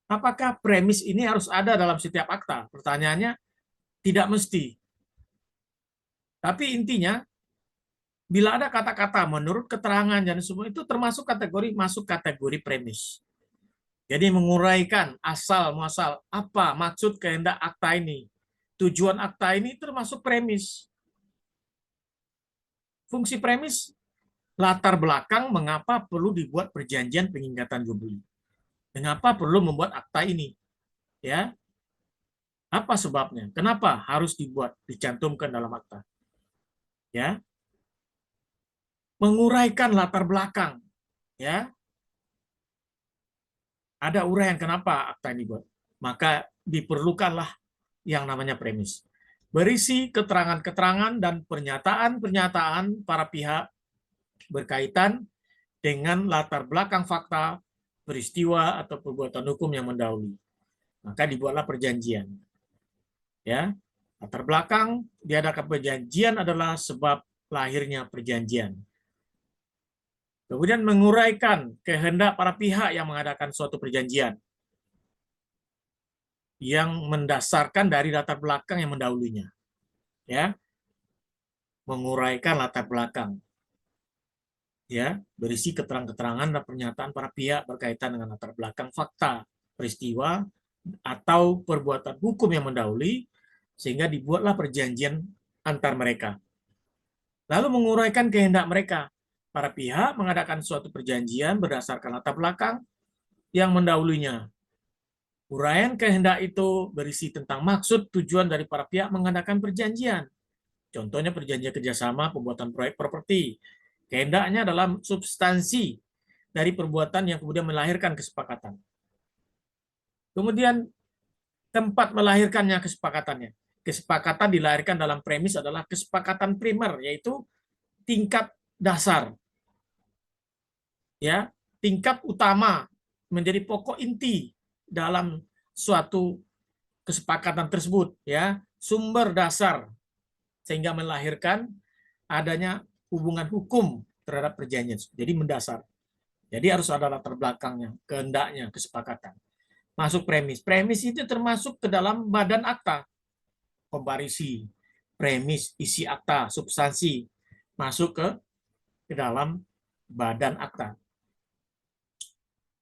Apakah premis ini harus ada dalam setiap akta? Pertanyaannya tidak mesti. Tapi intinya, bila ada kata-kata menurut keterangan dan semua itu termasuk masuk kategori premis. Jadi menguraikan asal muasal apa maksud kehendak akta ini. Tujuan akta ini termasuk premis. Fungsi premis latar belakang mengapa perlu dibuat perjanjian pengingkatan jual beli. Mengapa perlu membuat akta ini? Ya, apa sebabnya? Kenapa harus dibuat, dicantumkan dalam akta? Ya, menguraikan latar belakang. Ya, ada uraian kenapa akta ini dibuat. Maka diperlukanlah yang namanya premis. Berisi keterangan-keterangan dan pernyataan-pernyataan para pihak berkaitan dengan latar belakang fakta, peristiwa atau perbuatan hukum yang mendahului. Maka dibuatlah perjanjian. Ya, latar belakang diadakan perjanjian adalah sebab lahirnya perjanjian. Kemudian menguraikan kehendak para pihak yang mengadakan suatu perjanjian yang mendasarkan dari latar belakang yang mendahulunya. Ya, menguraikan latar belakang. Ya, berisi keterangan-keterangan dan pernyataan para pihak berkaitan dengan latar belakang fakta, peristiwa atau perbuatan hukum yang mendahului sehingga dibuatlah perjanjian antar mereka. Lalu menguraikan kehendak mereka. Para pihak mengadakan suatu perjanjian berdasarkan latar belakang yang mendahulunya. Uraian kehendak itu berisi tentang maksud tujuan dari para pihak mengadakan perjanjian. Contohnya perjanjian kerjasama pembuatan proyek properti. Kehendaknya dalam substansi dari perbuatan yang kemudian melahirkan kesepakatan. Kemudian tempat melahirkannya kesepakatannya. Kesepakatan dilahirkan dalam premis adalah kesepakatan primer, yaitu tingkat dasar. Ya, tingkat utama menjadi pokok inti dalam suatu kesepakatan tersebut, ya, sumber dasar sehingga melahirkan adanya hubungan hukum terhadap perjanjian. Jadi mendasar. Jadi harus ada latar belakangnya, kehendaknya, kesepakatan. Masuk premis. Premis itu termasuk ke dalam badan akta. Komparisi, premis, isi akta, substansi masuk ke dalam badan akta.